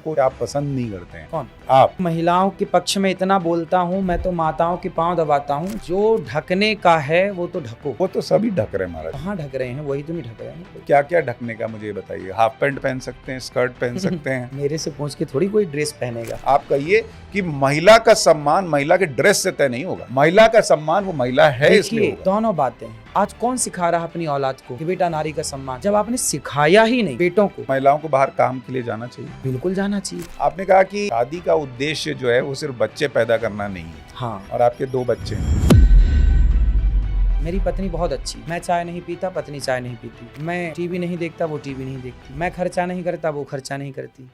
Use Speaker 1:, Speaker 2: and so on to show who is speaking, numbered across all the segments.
Speaker 1: को आप पसंद नहीं करते हैं?
Speaker 2: कौन?
Speaker 1: आप।
Speaker 2: महिलाओं के पक्ष में इतना बोलता हूँ, मैं तो माताओं के पांव दबाता हूँ। जो ढकने का है वो तो ढको।
Speaker 1: वो तो सभी ढक रहे हैं महाराज।
Speaker 2: कहाँ ढक रहे हैं? वही तो नहीं ढक रहे हैं।
Speaker 1: क्या क्या ढकने का मुझे बताइए। हाफ पैंट पहन सकते हैं, स्कर्ट पहन सकते हैं।
Speaker 2: मेरे से पूछ के थोड़ी कोई ड्रेस पहनेगा।
Speaker 1: आप कहिए कि महिला का सम्मान महिला के ड्रेस से तय नहीं होगा। महिला का सम्मान वो महिला है इसलिए
Speaker 2: देखिए,
Speaker 1: होगा।
Speaker 2: दोनों बातें हैं। आज कौन सिखा रहा अपनी औलाद को कि बेटा नारी का सम्मान, जब आपने सिखाया ही नहीं बेटों को।
Speaker 1: महिलाओं को बाहर काम के लिए जाना चाहिए।
Speaker 2: बिल्कुल जाना चाहिए।
Speaker 1: आपने कहा कि शादी का उद्देश्य जो है वो सिर्फ बच्चे पैदा करना नहीं है।
Speaker 2: हाँ,
Speaker 1: और आपके 2 बच्चे हैं।
Speaker 2: मेरी पत्नी बहुत अच्छी। मैं चाय नहीं पीता, पत्नी चाय नहीं पीती। मैं टीवी नहीं देखता, वो टीवी नहीं देखती। मैं खर्चा नहीं करता, वो खर्चा नहीं करती।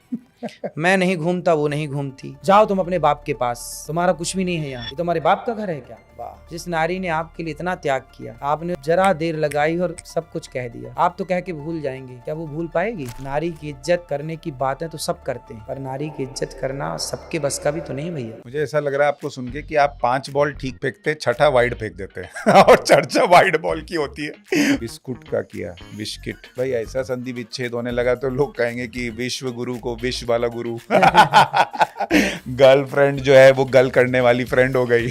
Speaker 2: मैं नहीं घूमता, वो नहीं घूमती। जाओ तुम अपने बाप के पास, तुम्हारा कुछ भी नहीं है यहाँ। ये तुम्हारे बाप का घर है क्या? वाह, जिस नारी ने आपके लिए इतना त्याग किया, आपने जरा देर लगाई और सब कुछ कह दिया। आप तो कह के भूल जाएंगे, क्या वो भूल पाएगी? नारी की इज्जत करने की बातें तो सब करते हैं, पर नारी की इज्जत करना सबके बस का भी तो नहीं भैया।
Speaker 1: मुझे ऐसा लग रहा है आपको सुन के कि आप 5 बॉल ठीक फेंकते, छठा वाइड फेंक देते हैं। और चर्चा वाइड बॉल की होती है। बिस्कुट का किया, बिस्किट। भाई ऐसा संधि विच्छेद होने लगा तो लोग कहेंगे कि विश्व गुरु को विश्व वाला गुरु। गर्लफ्रेंड जो है वो गल करने वाली फ्रेंड हो गई।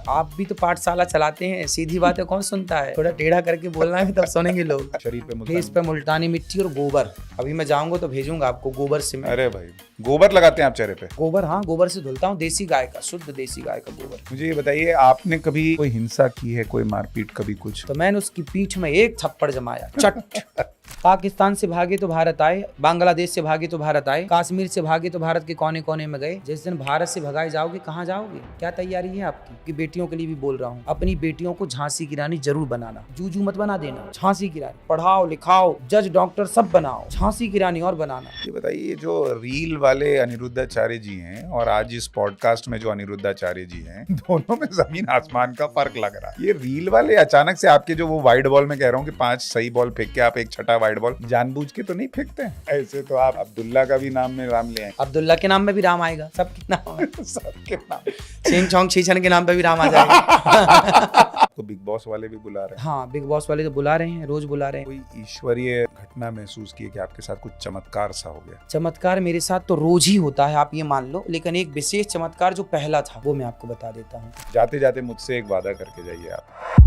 Speaker 2: आप भी तो पाठशाला चलाते हैं, सीधी बातें कौन सुनता है? थोड़ा टेढ़ा करके बोलना है तब सुनेंगे लोग।
Speaker 1: शरीर पे
Speaker 2: फेस पे मुल्तानी मिट्टी और गोबर। अभी मैं जाऊंगा तो भेजूंगा आपको गोबर से। मैं
Speaker 1: अरे भाई, गोबर लगाते हैं आप चेहरे पे?
Speaker 2: गोबर, हाँ, गोबर से धुलता हूँ। देसी गाय का, शुद्ध देसी गाय का गोबर।
Speaker 1: मुझे ये बताइए, आपने कभी कोई हिंसा की है, कोई मारपीट, कभी कुछ?
Speaker 2: तो मैंने उसकी पीठ में एक थप्पड़ जमाया, चट। पाकिस्तान से भागे तो भारत आए, बांग्लादेश से भागे तो भारत आए, कश्मीर से भागे तो भारत के कोने कोने में गए। जिस दिन भारत से भगाए जाओगे, कहाँ जाओगे? क्या तैयारी है आपकी? कि बेटियों के लिए भी बोल रहा हूँ, अपनी बेटियों को झांसी की रानी जरूर बनाना। जूजू मत बना देना, झांसी की रानी। पढ़ाओ लिखाओ, जज डॉक्टर सब बनाओ, झांसी की रानी और बनाना।
Speaker 1: ये बताइए, ये जो रील वाले अनिरुद्धाचार्य जी हैं और आज इस पॉडकास्ट में जो अनिरुद्धाचार्य जी हैं, दोनों में जमीन आसमान का फर्क लग रहा है। ये रील वाले अचानक से आपके जो वो वाइड बॉल में कह रहा हूँ कि 5 सही बॉल फेंक के आप एक छठा वाइड बॉल जानबूझ के तो नहीं फेंकते हैं? ऐसे तो आप अब्दुल्ला का भी नाम में राम ले आए।
Speaker 2: अब्दुल्ला के नाम में भी राम आएगा, सबके नाम में।
Speaker 1: सबके नाम।
Speaker 2: छिंग छोंग छीछन के नाम पे भी राम आ जाएगा।
Speaker 1: तो बिग बॉस वाले भी बुला रहे हैं।
Speaker 2: हाँ, बिग बॉस वाले तो बुला रहे हैं, रोज बुला रहे हैं।
Speaker 1: कोई ईश्वरीय घटना महसूस की कि आपके साथ कुछ चमत्कार सा हो गया?
Speaker 2: चमत्कार मेरे साथ तो रोज ही होता है, आप ये मान लो, लेकिन एक विशेष चमत्कार जो पहला था वो मैं आपको बता देता हूँ।
Speaker 1: जाते जाते मुझसे एक वादा करके जाइए आप।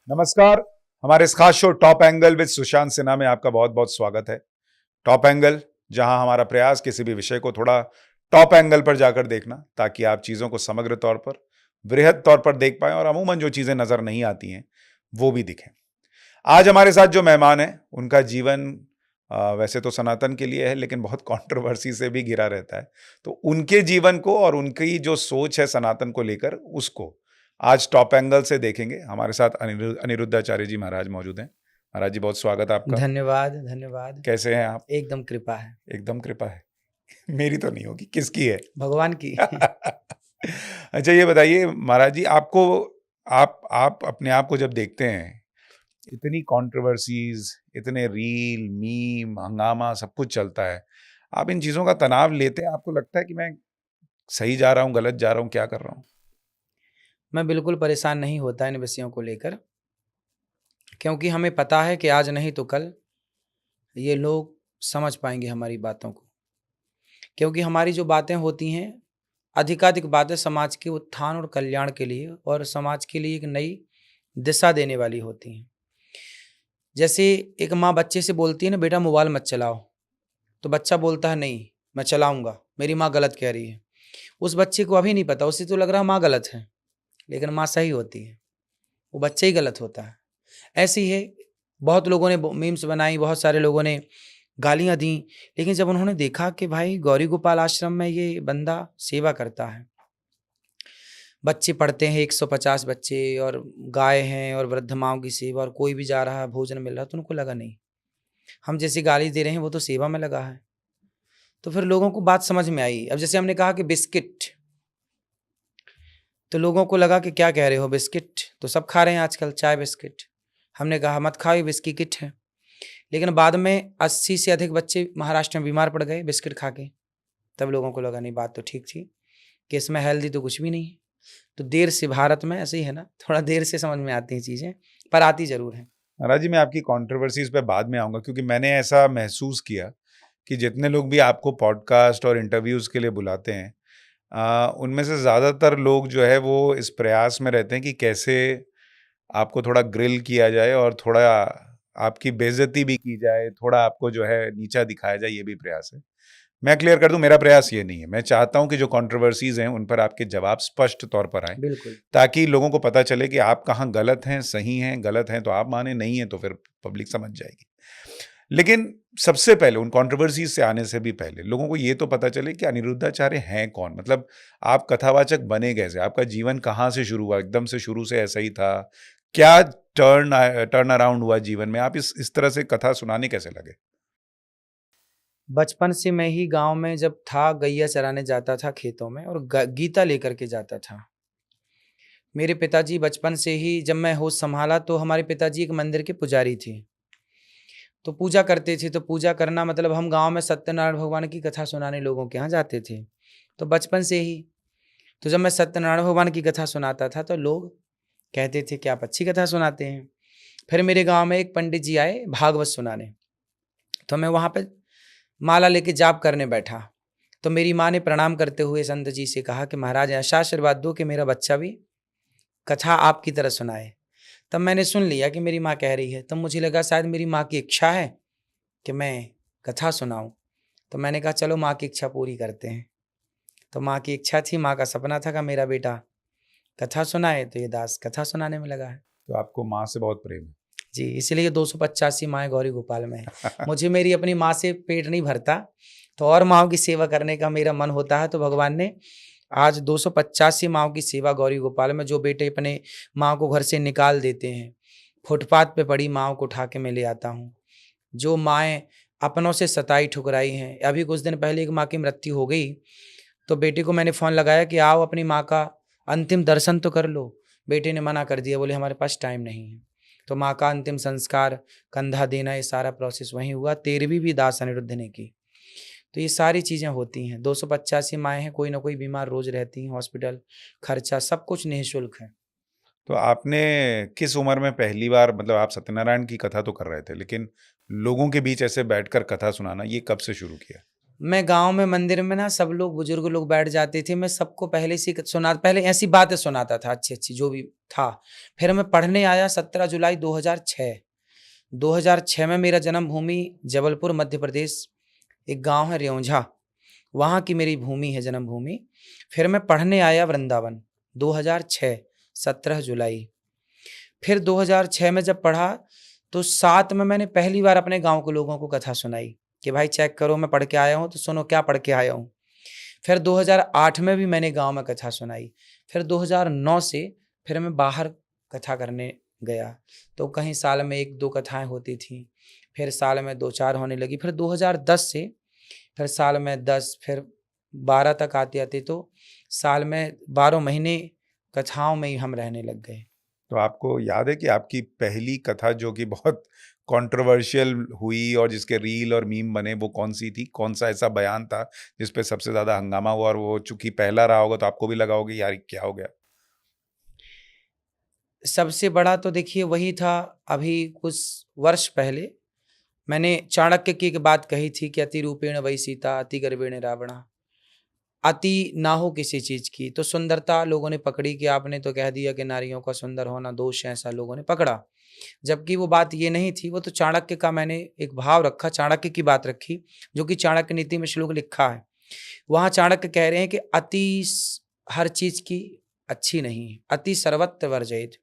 Speaker 1: नमस्कार, हमारे इस खास show top angle with Sushant Sinha में आपका बहुत बहुत स्वागत है। टॉप एंगल, जहां हमारा प्रयास किसी भी विषय को थोड़ा टॉप एंगल पर जाकर देखना, ताकि आप चीजों को समग्र तौर पर, वृहद तौर पर देख पाएं और अमूमन जो चीजें नजर नहीं आती हैं वो भी दिखें। आज हमारे साथ जो मेहमान है, उनका जीवन वैसे तो सनातन के लिए है, लेकिन बहुत कंट्रोवर्सी से भी घिरा रहता है। तो उनके जीवन को और उनकी जो सोच है सनातन को लेकर, उसको आज टॉप एंगल से देखेंगे। हमारे साथ अनिरुद्धाचार्य जी महाराज मौजूद हैं। महाराज जी, बहुत स्वागत है आपका।
Speaker 2: धन्यवाद धन्यवाद।
Speaker 1: कैसे हैं आप?
Speaker 2: एकदम कृपा है।
Speaker 1: एकदम कृपा है। मेरी तो नहीं होगी, किसकी है?
Speaker 2: भगवान की।
Speaker 1: अच्छा, ये बताइए महाराज जी, आपको आप अपने आप को जब देखते हैं, इतनी कंट्रोवर्सीज, इतने रील, मीम, हंगामा सब कुछ चलता है, आप इन चीजों का तनाव लेते हैं? आपको लगता है कि मैं सही जा रहा हूँ, गलत जा रहा हूँ, क्या कर रहा हूँ?
Speaker 2: मैं बिल्कुल परेशान नहीं होता इन विषयों को लेकर, क्योंकि हमें पता है कि आज नहीं तो कल ये लोग समझ पाएंगे हमारी बातों को। क्योंकि हमारी जो बातें होती हैं, अधिकाधिक बातें समाज के उत्थान और कल्याण के लिए और समाज के लिए एक नई दिशा देने वाली होती हैं। जैसे एक माँ बच्चे से बोलती है ना, बेटा मोबाइल मत चलाओ, तो बच्चा बोलता है नहीं मैं चलाऊंगा, मेरी माँ गलत कह रही है। उस बच्चे को अभी नहीं पता, उसे तो लग रहा है माँ गलत है, लेकिन माँ सही होती है, वो बच्चा ही गलत होता है। ऐसे ही है, बहुत लोगों ने मीम्स बनाई, बहुत सारे लोगों ने गालियां दी, लेकिन जब उन्होंने देखा कि भाई गौरी गोपाल आश्रम में ये बंदा सेवा करता है, बच्चे पढ़ते हैं 150 बच्चे, और गाय हैं और वृद्ध माओं की सेवा, और कोई भी जा रहा है भोजन मिल रहा है, तो उनको लगा नहीं हम जैसी गाली दे रहे हैं वो तो सेवा में लगा है। तो फिर लोगों को बात समझ में आई। अब जैसे हमने कहा कि बिस्किट, तो लोगों को लगा कि क्या कह रहे हो, बिस्किट तो सब खा रहे हैं आजकल, चाय बिस्किट। हमने कहा मत खाओ, ये बिस्किट है। लेकिन बाद में 80 से अधिक बच्चे महाराष्ट्र में बीमार पड़ गए बिस्किट खा के। तब लोगों को लगा नहीं, बात तो ठीक थी, कि इसमें हेल्दी तो कुछ भी नहीं है। तो देर से भारत में ऐसे ही है ना, थोड़ा देर से समझ में आती हैं चीज़ें, पर आती ज़रूर हैं।
Speaker 1: महाराज जी, मैं आपकी कंट्रोवर्सीज पे बाद में आऊँगा, क्योंकि मैंने ऐसा महसूस किया कि जितने लोग भी आपको पॉडकास्ट और इंटरव्यूज़ के लिए बुलाते हैं, उनमें से ज़्यादातर लोग जो है वो इस प्रयास में रहते हैं कि कैसे आपको थोड़ा ग्रिल किया जाए और थोड़ा आपकी बेइज्जती भी की जाए, थोड़ा आपको जो है नीचा दिखाया जाए, ये भी प्रयास है। मैं क्लियर कर दूं, मेरा प्रयास ये नहीं है। मैं चाहता हूं कि जो कंट्रोवर्सीज हैं उन पर आपके जवाब स्पष्ट तौर पर आए,
Speaker 2: बिल्कुल।
Speaker 1: ताकि लोगों को पता चले कि आप कहाँ गलत हैं, सही हैं। गलत हैं तो आप माने, नहीं है तो फिर पब्लिक समझ जाएगी। लेकिन सबसे पहले उन कंट्रोवर्सीज से आने से भी पहले लोगों को ये तो पता चले कि अनिरुद्धाचार्य हैं कौन। मतलब आप कथावाचक बने कैसे, आपका जीवन कहाँ से शुरू हुआ, एकदम से शुरू से ऐसा ही था, क्या टर्न अराउंड हुआ जीवन में, आप इस तरह से कथा सुनाने कैसे लगे?
Speaker 2: बचपन से मैं ही गाँव में जब था, गैया चराने जाता था खेतों में और गीता लेकर के जाता था। मेरे पिताजी बचपन से ही, जब मैं होश संभाला तो हमारे पिताजी एक मंदिर के पुजारी थे। तो पूजा करते थे, तो पूजा करना मतलब हम गाँव में सत्यनारायण भगवान की कथा सुनाने लोगों के यहाँ जाते थे। तो बचपन से ही, तो जब मैं सत्यनारायण भगवान की कथा सुनाता था तो लोग कहते थे कि आप अच्छी कथा सुनाते हैं। फिर मेरे गाँव में एक पंडित जी आए भागवत सुनाने, तो मैं वहाँ पे माला लेके जाप करने बैठा। तो मेरी माँ ने प्रणाम करते हुए संत जी से कहा कि महाराज ऐसा आशीर्वाद दो कि मेरा बच्चा भी कथा आपकी तरह सुनाए। तब मैंने सुन लिया कि मेरी माँ कह रही है, तब मुझे लगा शायद मेरी माँ की इच्छा है कि मैं कथा सुनाऊं। तो मैंने कहा चलो माँ की इच्छा पूरी करते हैं। तो माँ की इच्छा थी, माँ का सपना था कि मेरा बेटा कथा सुनाए, तो ये दास कथा सुनाने में लगा है।
Speaker 1: तो आपको माँ से बहुत प्रेम है।
Speaker 2: जी, इसलिए 285 माएँ गौरी गोपाल में है। मुझे मेरी अपनी माँ से पेट नहीं भरता, तो और माँओं की सेवा करने का मेरा मन होता है। तो भगवान ने आज 285 माँओं की सेवा गौरी गोपाल में, जो बेटे अपने माँ को घर से निकाल देते हैं, फुटपाथ पे पड़ी माँओं को उठा के मैं ले आता हूँ। जो माएँ अपनों से सताई ठुकराई हैं, अभी कुछ दिन पहले एक माँ की मृत्यु हो गई, तो बेटे को मैंने फ़ोन लगाया कि आओ अपनी माँ का अंतिम दर्शन तो कर लो। बेटे ने मना कर दिया, बोले हमारे पास टाइम नहीं है। तो माँ का अंतिम संस्कार, कंधा देना, ये सारा प्रोसेस वहीं हुआ। 13वीं भी दास अनिरुद्ध ने की। तो ये सारी चीज़ें होती हैं। 285 माएँ हैं, कोई ना कोई बीमार रोज़ रहती हैं, हॉस्पिटल खर्चा सब कुछ निःशुल्क है।
Speaker 1: तो आपने किस उम्र में पहली बार, मतलब आप सत्यनारायण की कथा तो कर रहे थे, लेकिन लोगों के बीच ऐसे बैठकर कथा सुनाना ये कब से शुरू किया?
Speaker 2: मैं गाँव में मंदिर में ना, सब लोग बुजुर्ग लोग बैठ जाते थे, मैं सबको पहले से पहले ऐसी बातें सुनाता था अच्छी-अच्छी जो भी था। फिर मैं पढ़ने आया 17 जुलाई 2006। 2006 में मेरा जन्मभूमि जबलपुर मध्य प्रदेश, एक गाँव है रियोंझा, वहाँ की मेरी भूमि है जन्मभूमि। फिर मैं पढ़ने आया वृंदावन 2006, 17 जुलाई। फिर 2006 में जब पढ़ा, तो 7 में मैंने पहली बार अपने गाँव के लोगों को कथा सुनाई कि भाई चेक करो, मैं पढ़ के आया हूँ, तो सुनो क्या पढ़ के आया हूँ। फिर 2008 में भी मैंने गाँव में कथा सुनाई। फिर 2009 से फिर मैं बाहर कथा करने गया, तो कहीं साल में 1-2 कथाएँ होती थीं, फिर साल में 2-4 होने लगी। फिर 2010 से फिर साल में 10, फिर 12 तक आते-आते तो साल में 12 महीने कथाओं में ही हम रहने लग गए।
Speaker 1: तो आपको याद है कि आपकी पहली कथा जो कि बहुत कंट्रोवर्शियल हुई और जिसके रील और मीम बने, वो कौन-सी थी? कौन-सा ऐसा बयान था जिस पे सबसे ज़्यादा हंगामा हुआ, और वो चूँकि पहला रहा होगा तो आपको भी लगा होगा यार ये क्या हो गया?
Speaker 2: सबसे बड़ा तो देखिए वही था, अभी कुछ वर्ष पहले मैंने चाणक्य की एक बात कही थी कि अति रूपेण वही सीता, अति गर्वेण रावणा। अति ना हो किसी चीज़ की, तो सुंदरता लोगों ने पकड़ी कि आपने तो कह दिया कि नारियों का सुंदर होना दोष है, ऐसा लोगों ने पकड़ा। जबकि वो बात ये नहीं थी, वो तो चाणक्य का मैंने एक भाव रखा, चाणक्य की बात रखी, जो कि चाणक्य नीति में श्लोक लिखा है। वहाँ चाणक्य कह रहे हैं कि हर चीज़ की अच्छी नहीं है, अति सर्वत्र वर्जयेत।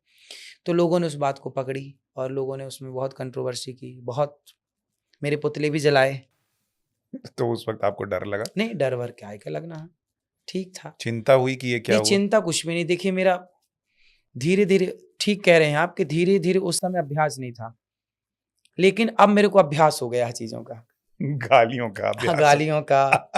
Speaker 2: तो लोगों ने उस बात को पकड़ी और लोगों ने उसमें बहुत कंट्रोवर्सी की, बहुत मेरे पुतले भी जलाए।
Speaker 1: तो उस वक़्त आपको डर लगा?
Speaker 2: नहीं, डर वर क्या है, क्या लगना है, ठीक था।
Speaker 1: चिंता हुई कि ये क्या
Speaker 2: नहीं,
Speaker 1: हुआ?
Speaker 2: चिंता कुछ भी नहीं। देखिए मेरा धीरे-धीरे, ठीक कह रहे हैं आप कि धीरे-धीरे, उस समय अभ्यास नहीं था। लेकिन अब मेरे को अभ्यास हो गया है चीज़ों का।
Speaker 1: गालियों का
Speaker 2: हाँ,
Speaker 1: अभ्यास।
Speaker 2: गालियों का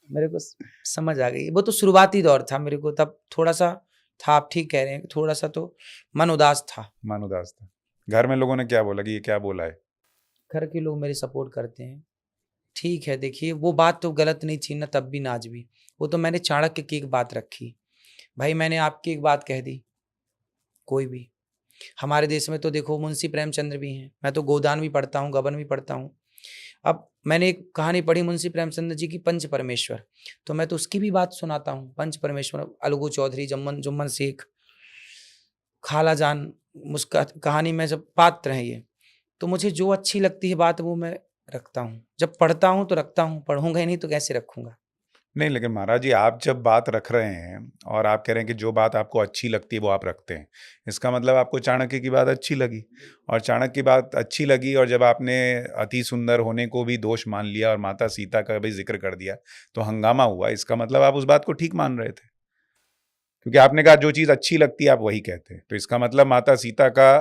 Speaker 2: मेरे को समझ आ गई। वो तो शुरुआती दौर था, मेरे को तब थोड़ा-सा था, आप ठीक कह रहे हैं, थोड़ा-सा तो मन उदास था।
Speaker 1: मन उदास था। घर में लोगों ने क्या बोला कि ये क्या बोला है?
Speaker 2: घर के लोग मेरे सपोर्ट करते हैं, ठीक है, देखिए वो बात तो गलत नहीं थी ना तब भी ना आज भी। वो तो मैंने चाणक्य की एक बात रखी। भाई मैंने आपकी एक बात कह दी, कोई भी। हमारे देश में तो देखो मुंशी प्रेमचंद्र भी हैं। मैं तो गोदान भी पढ़ता हूँ, गबन भी पढ़ता हूँ। अब मैंने एक कहानी पढ़ी मुंशी प्रेमचंद्र जी की, पंच परमेश्वर। तो मैं तो उसकी भी बात सुनाता हूँ। पंच परमेश्वर अलगू चौधरी, जुम्मन जुम्मन शेख, खाला जान, मुस्का कहानी में जब पात्र हैं ये। तो मुझे जो अच्छी लगती है बात वो मैं रखता हूँ। जब पढ़ता हूँ तो रखता हूँ, पढ़ूंगा ही नहीं तो कैसे रखूंगा।
Speaker 1: नहीं, लेकिन महाराज जी आप जब बात रख रहे हैं और आप कह रहे हैं कि जो बात आपको अच्छी लगती है वो आप रखते हैं, इसका मतलब आपको चाणक्य की बात अच्छी लगी, और चाणक्य की बात अच्छी लगी और जब आपने अति सुंदर होने को भी दोष मान लिया और माता सीता का भी जिक्र कर दिया तो हंगामा हुआ। इसका मतलब आप उस बात को ठीक मान रहे थे, क्योंकि आपने कहा जो चीज़ अच्छी लगती है आप वही कहते हैं, तो इसका मतलब माता सीता का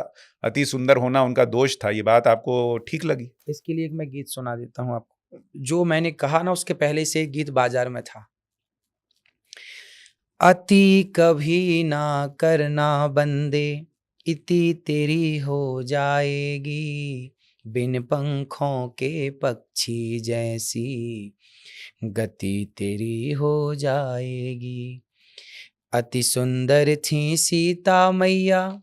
Speaker 1: अति सुंदर होना उनका दोष था, ये बात आपको ठीक लगी।
Speaker 2: इसके लिए एक मैं गीत सुना देता हूँ आपको। जो मैंने कहा ना उसके पहले से एक गीत बाजार में था। अति कभी ना करना बंदे, इति तेरी हो जाएगी। बिन पंखों के पक्षी जैसी गति तेरी हो जाएगी। अति सुंदर थी सीता मैया।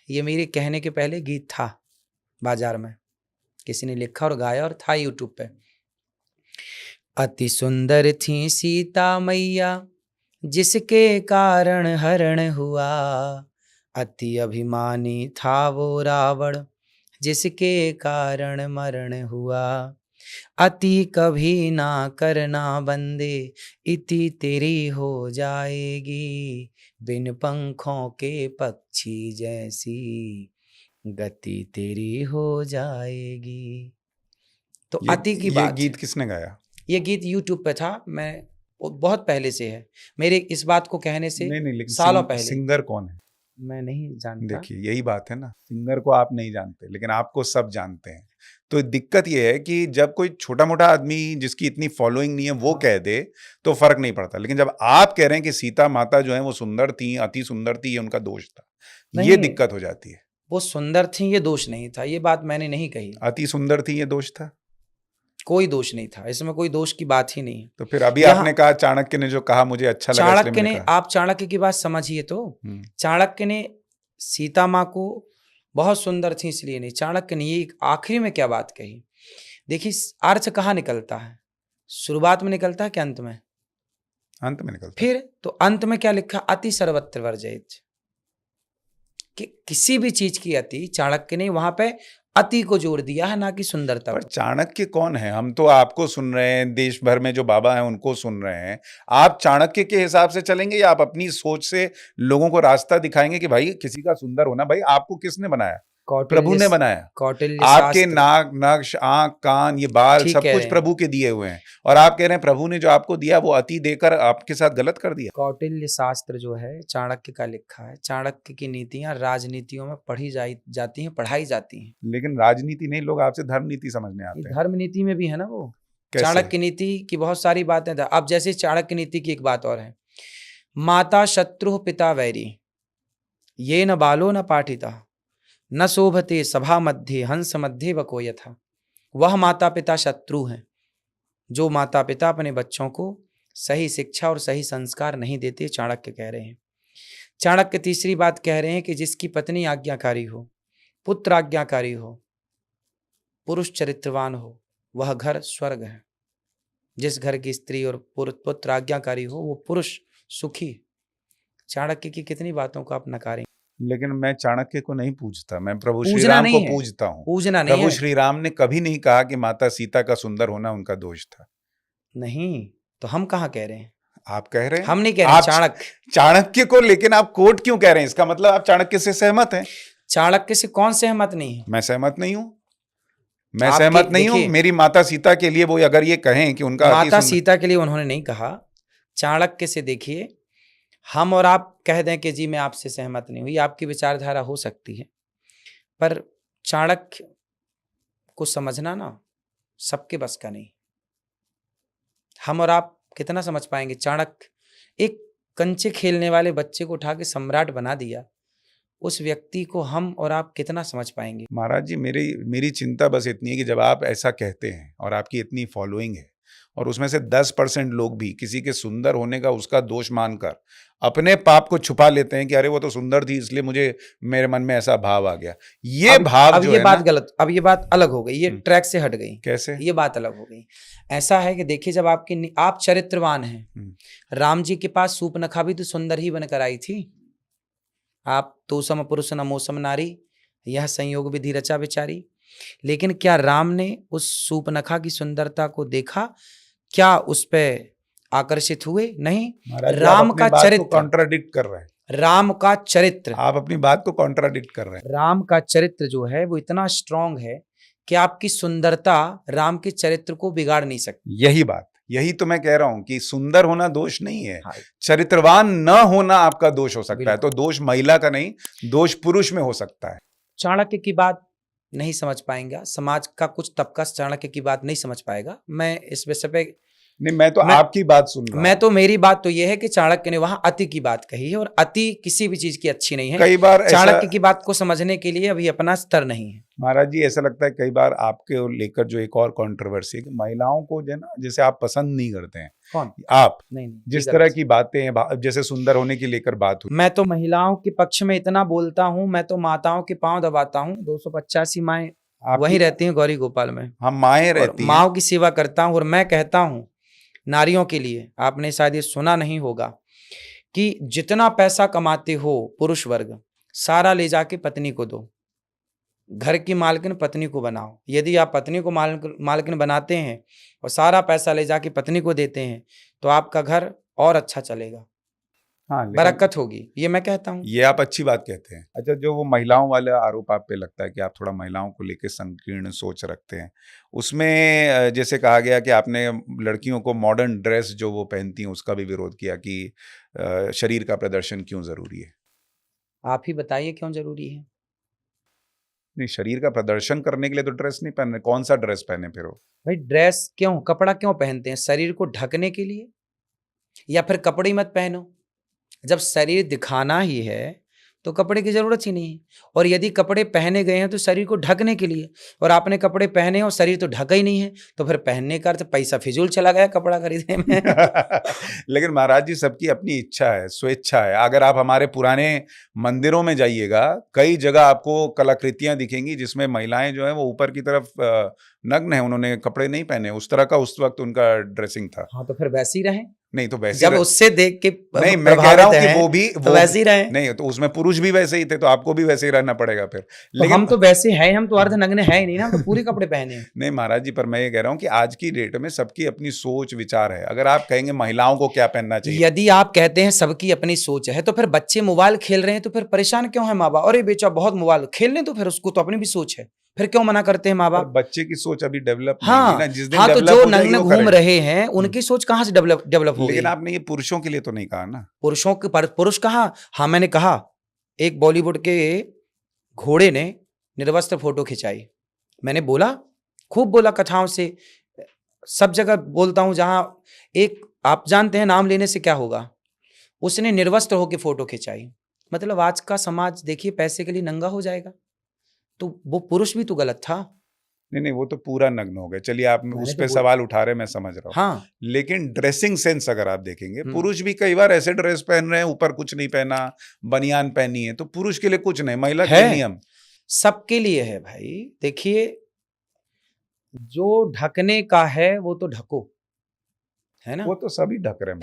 Speaker 2: ये मेरे कहने के पहले गीत था बाजार में, किसी ने लिखा और गाया और था यूट्यूब पे। अति सुंदर थी सीता मैया, जिसके कारण हरण हुआ। अति अभिमानी था वो रावण, जिसके कारण मरण हुआ। अति कभी ना करना बंदे, इति तेरी हो जाएगी। बिन पंखों के पक्षी जैसी गति तेरी हो जाएगी। तो अति की
Speaker 1: ये
Speaker 2: बात
Speaker 1: गीत
Speaker 2: है।
Speaker 1: किसने गाया?
Speaker 2: ये गीत यूट्यूब पे था, मैं वो बहुत पहले से है, मेरे इस बात को कहने से
Speaker 1: नहीं, लेकिन
Speaker 2: सालों पहले।
Speaker 1: सिंगर कौन है?
Speaker 2: मैं नहीं जानता।
Speaker 1: देखिए यही बात है ना, सिंगर को आप नहीं जानते लेकिन आपको सब जानते हैं। तो दिक्कत ये है कि जब कोई छोटा मोटा आदमी जिसकी इतनी फॉलोइंग नहीं है वो
Speaker 2: हाँ।
Speaker 1: कह दे तो फर्क नहीं पड़ता, लेकिन जब आप कह रहे हैं कि सीता माता जो है वो सुंदर थी, अति सुंदर थी, ये उनका दोष था, ये
Speaker 2: नहीं,
Speaker 1: दिक्कत हो जाती है।
Speaker 2: वो सुंदर थी ये दोष नहीं था, ये बात मैंने नहीं कही।
Speaker 1: अति सुंदर थी ये दोष था।
Speaker 2: कोई दोष नहीं था, इसमें कोई दोष की बात ही नहीं है।
Speaker 1: तो फिर अभी
Speaker 2: यहाँ
Speaker 1: आपने कहा चाणक्य ने जो कहा मुझे अच्छा लगा इसलिए
Speaker 2: चाणक्य
Speaker 1: मैंने
Speaker 2: ने,
Speaker 1: कहा।
Speaker 2: आप चाणक्य की बात समझिए तो।
Speaker 1: हम्म,
Speaker 2: चाणक्य ने सीता माँ को बहुत सुंदर थी इसलिए नहीं, चाणक्य ने ये आखिरी में क्या बात कही। देखिए अर्थ कहाँ निकलता है, शुरुआत में निकलता है कि अंत में?
Speaker 1: अंत में निकलता है।
Speaker 2: फिर तो अंत में क्या लिखा, अति सर्वत्र वर्जयेत। कि किसी भी चीज की अति, चाणक्य ने वहां पे अति को जोड़ दिया है, ना कि सुंदरता
Speaker 1: पर
Speaker 2: को।
Speaker 1: चाणक्य कौन है? हम तो आपको सुन रहे हैं, देश भर में जो बाबा हैं उनको सुन रहे हैं। आप चाणक्य के हिसाब से चलेंगे या आप अपनी सोच से लोगों को रास्ता दिखाएंगे कि भाई किसी का सुंदर होना? भाई आपको किसने बनाया? प्रभु ने बनाया।
Speaker 2: कौटिल्य
Speaker 1: आपके
Speaker 2: शास्त्र।
Speaker 1: नाक, नक्श, आंख, कान, ये बाल
Speaker 2: ठीक
Speaker 1: सब
Speaker 2: कह
Speaker 1: कुछ
Speaker 2: रहे हैं।
Speaker 1: प्रभु के दिए हुए हैं, और आप कह रहे हैं प्रभु ने जो आपको दिया वो अति देकर आपके साथ गलत कर दिया।
Speaker 2: कौटिल्य शास्त्र जो है चाणक्य का लिखा है। चाणक्य की नीतियां राजनीतियों में पढ़ी जाती हैं, पढ़ाई जाती हैं।
Speaker 1: लेकिन राजनीति नहीं, लोग आपसे धर्म नीति समझने
Speaker 2: ये
Speaker 1: आते हैं।
Speaker 2: धर्म नीति में भी है ना वो।
Speaker 1: कैसे?
Speaker 2: चाणक्य नीति की बहुत सारी बातें था। अब जैसे चाणक्य नीति की एक बात और है, माता शत्रु पिता वैरी, ये न बालो न पाठिता, न शोभते सभा मध्य हंस मध्य वको यथा। वह माता पिता शत्रु हैं जो माता पिता अपने बच्चों को सही शिक्षा और सही संस्कार नहीं देते, चाणक्य कह रहे हैं। चाणक्य तीसरी बात कह रहे हैं कि जिसकी पत्नी आज्ञाकारी हो, पुत्र आज्ञाकारी हो, पुरुष चरित्रवान हो, वह घर स्वर्ग है। जिस घर की स्त्री और पुत्र आज्ञाकारी हो वो पुरुष सुखी। चाणक्य की कितनी बातों को आप नकारें।
Speaker 1: लेकिन मैं चाणक्य को नहीं पूजता, मैं प्रभु श्री
Speaker 2: पूजना
Speaker 1: राम को
Speaker 2: नहीं है,
Speaker 1: पूजता हूँ।
Speaker 2: पूजना नहीं
Speaker 1: प्रभु
Speaker 2: है।
Speaker 1: श्री राम ने कभी नहीं कहा कि माता सीता का सुंदर होना उनका दोष था।
Speaker 2: नहीं तो हम कहाँ कह रहे हैं?
Speaker 1: आप कह रहे हैं।
Speaker 2: हम नहीं कह रहे हैं,
Speaker 1: आप
Speaker 2: चाणक्य।
Speaker 1: चाणक्य को, लेकिन आप कोट क्यों कह रहे हैं? इसका मतलब आप चाणक्य से सहमत हैं।
Speaker 2: चाणक्य से कौन सहमत नहीं है?
Speaker 1: मैं सहमत नहीं हूं। मैं
Speaker 2: आपके
Speaker 1: सहमत नहीं हूं।
Speaker 2: देखिए,
Speaker 1: मेरी माता सीता के लिए वो अगर ये कहें कि उनका अति
Speaker 2: माता
Speaker 1: सुंदर,
Speaker 2: सीता के लिए उन्होंने नहीं कहा। चाणक्य से देखिए, हम और आप कह दें कि जी मैं आपसे सहमत नहीं हुई, आपकी विचारधारा हो सकती है, पर चाणक्य को समझना ना सबके बस का नहीं। हम और आप कितना समझ पाएंगे? चाणक्य एक कंचे खेलने वाले बच्चे को उठा के सम्राट बना दिया, उस व्यक्ति को हम और आप कितना समझ पाएंगे?
Speaker 1: महाराज जी, मेरी मेरी चिंता बस इतनी है कि जब आप ऐसा कहते हैं और आपकी इतनी फॉलोइंग है और उसमें से 10% लोग भी किसी के सुंदर होने का उसका दोष मानकर अपने पाप को छुपा लेते हैं कि अरे वो तो सुंदर थी इसलिए मुझे मेरे मन में ऐसा भाव आ गया। ये भाव
Speaker 2: अब
Speaker 1: जो
Speaker 2: ये
Speaker 1: है
Speaker 2: बात
Speaker 1: ना,
Speaker 2: गलत, अब ये बात अलग हो गई, ये ट्रैक से हट गई।
Speaker 1: कैसे?
Speaker 2: ये बात अलग हो गई। ऐसा है कि देखिए, जब आप चरित्रवान हैं, राम जी के पास सूपनखा भी तो सुंदर ही बनकर आई थी। आप तो सम पुरुष नमोसम नारी, यह संयोग विधि रचा विचारी। लेकिन क्या राम ने उस सूपनखा की सुंदरता को देखा? क्या उस पे आकर्षित हुए? नहीं।
Speaker 1: महाराज जी, आप
Speaker 2: राम
Speaker 1: अपनी
Speaker 2: का
Speaker 1: बात को
Speaker 2: चरित्र,
Speaker 1: कॉन्ट्राडिक्ट कर रहे हैं।
Speaker 2: राम का चरित्र,
Speaker 1: आप अपनी बात को कॉन्ट्राडिक्ट कर रहे हैं।
Speaker 2: राम का चरित्र जो है वो इतना स्ट्रांग है कि आपकी सुंदरता राम के चरित्र को बिगाड़ नहीं सकती।
Speaker 1: यही तो मैं कह रहा हूं कि सुंदर होना दोष नहीं है,
Speaker 2: हाँ,
Speaker 1: चरित्रवान न होना आपका दोष हो सकता है।
Speaker 2: बिल्कुल।
Speaker 1: तो दोष महिला का नहीं, दोष पुरुष में हो सकता है।
Speaker 2: चाणक्य की बात नहीं समझ पाएंगा, समाज का कुछ तबका चाणक्य की बात नहीं समझ पाएगा। मैं इस विषय पे
Speaker 1: नहीं, मैं तो आपकी बात सुन रहा हूं।
Speaker 2: तो मेरी बात तो यह है कि चाणक्य ने वहां अति की बात कही है, और अति किसी भी चीज की अच्छी नहीं है।
Speaker 1: कई बार
Speaker 2: चाणक्य की बात को समझने के लिए अभी अपना स्तर नहीं है।
Speaker 1: महाराज जी, ऐसा लगता है कई बार आपके लेकर जो एक और कंट्रोवर्सी है कि महिलाओं को जो है ना, जैसे आप पसंद नहीं करते हैं।
Speaker 2: कौन?
Speaker 1: आप
Speaker 2: नहीं,
Speaker 1: जिस तरह की बातें हैं, जैसे सुंदर होने की लेकर बात हुई।
Speaker 2: मैं तो महिलाओं के पक्ष में इतना बोलता हूं, मैं तो माताओं के पांव दबाता हूं। 285 माएं वहीं रहती हैं गौरी गोपाल में।
Speaker 1: हम माएं रहती हैं,
Speaker 2: माओं की सेवा करता हूं। और मैं कहता हूं नारियों के लिए, आपने शायद ये सुना नहीं होगा कि जितना पैसा कमाते हो पुरुष वर्ग, सारा ले जाके पत्नी को दो। घर की मालकिन पत्नी को बनाओ। यदि आप पत्नी को मालकिन बनाते हैं और सारा पैसा ले जाके पत्नी को देते हैं, तो आपका घर और अच्छा चलेगा।
Speaker 1: हाँ,
Speaker 2: बरकत होगी, ये मैं कहता हूँ।
Speaker 1: ये आप अच्छी बात कहते हैं। अच्छा, जो वो महिलाओं वाला आरोप आप पे लगता है कि आप थोड़ा महिलाओं को लेकर संकीर्ण सोच रखते हैं, उसमें जैसे कहा गया कि आपने लड़कियों को मॉडर्न ड्रेस जो वो पहनती हैं उसका भी विरोध किया कि शरीर का प्रदर्शन क्यों जरूरी है।
Speaker 2: आप ही बताइए क्यों जरूरी है?
Speaker 1: नहीं, शरीर का प्रदर्शन करने के लिए तो ड्रेस नहीं पहनने, कौन सा ड्रेस पहने फिर वो?
Speaker 2: भाई ड्रेस क्यों, कपड़ा क्यों पहनते हैं? शरीर को ढकने के लिए? या फिर कपड़े ही मत पहनो। जब शरीर दिखाना ही है तो कपड़े की जरूरत ही नहीं है। और यदि कपड़े पहने गए हैं तो शरीर को ढकने के लिए, और आपने कपड़े पहने और शरीर तो ढका ही नहीं है, तो फिर पहनने का अर्थ पैसा फिजूल चला गया कपड़ा खरीदने में।
Speaker 1: लेकिन महाराज जी, सबकी अपनी इच्छा है, स्वेच्छा है। अगर आप हमारे पुराने मंदिरों में जाइएगा, कई जगह आपको कलाकृतियां दिखेंगी जिसमें महिलाएं जो है वो ऊपर की तरफ नग्न है, उन्होंने कपड़े नहीं पहने। उस तरह का उस वक्त उनका ड्रेसिंग था।
Speaker 2: हाँ, तो फिर वैसे ही रहे।
Speaker 1: नहीं तो वैसे
Speaker 2: जब उससे देख के
Speaker 1: नहीं, मैं कह रहा हूँ कि वो भी
Speaker 2: तो वैसे ही रहे।
Speaker 1: नहीं, तो उसमें पुरुष भी वैसे ही थे, तो आपको भी वैसे ही रहना पड़ेगा फिर।
Speaker 2: तो हम तो वैसे हैं, हम तो अर्ध नग्न है ही नहीं ना, हम तो पूरे कपड़े पहने हैं।
Speaker 1: नहीं महाराज जी, पर मैं ये कह रहा हूँ कि आज की डेट में सबकी अपनी सोच विचार है। अगर आप कहेंगे महिलाओं को क्या पहनना चाहिए,
Speaker 2: यदि आप कहते हैं सबकी अपनी सोच है, तो फिर बच्चे मोबाइल खेल रहे हैं तो फिर परेशान क्यों है माँ बाप? अरे बेचा बहुत मोबाइल खेलने, तो फिर उसको तो अपनी भी सोच है, फिर क्यों मना करते हैं माँ बाप?
Speaker 1: बच्चे की सोच अभी डेवलप नहीं
Speaker 2: हाँ,
Speaker 1: हुई ना। जिस दिन
Speaker 2: हाँ, तो
Speaker 1: डेवलप
Speaker 2: जो
Speaker 1: हो जाएगी
Speaker 2: नग्न
Speaker 1: वो
Speaker 2: घूम
Speaker 1: करेंगे।
Speaker 2: रहे हैं उनकी सोच कहाँ से डेवलप हो गई?
Speaker 1: लेकिन आपने ये पुरुषों के लिए तो नहीं कहा ना।
Speaker 2: पुरुषों के पुरुष कहाँ? हाँ, मैंने कहा एक बॉलीवुड के घोड़े ने निर्वस्त्र फोटो खिंचाई। मैंने बोला, खूब बोला, कथाओं से सब जगह बोलता हूं जहां एक, आप जानते हैं नाम लेने से क्या होगा, उसने निर्वस्त्र होकर फोटो खिंचाई। मतलब आज का समाज देखिए पैसे के लिए नंगा हो जाएगा, तो वो पुरुष भी तो गलत था।
Speaker 1: नहीं, वो तो पूरा नग्न हो गए। चलिए, आप उस पे सवाल उठा रहे, मैं समझ रहा हूँ।
Speaker 2: हाँ,
Speaker 1: लेकिन ड्रेसिंग सेंस अगर आप देखेंगे, पुरुष भी कई बार ऐसे ड्रेस पहन रहे हैं, ऊपर कुछ नहीं पहना, बनियान पहनी है, तो पुरुष के लिए कुछ नहीं, महिला के लिए नियम
Speaker 2: सबके लिए है भाई। देखिए, जो ढकने का है वो तो ढको, है ना?
Speaker 1: वो तो सभी ढक रहे हैं।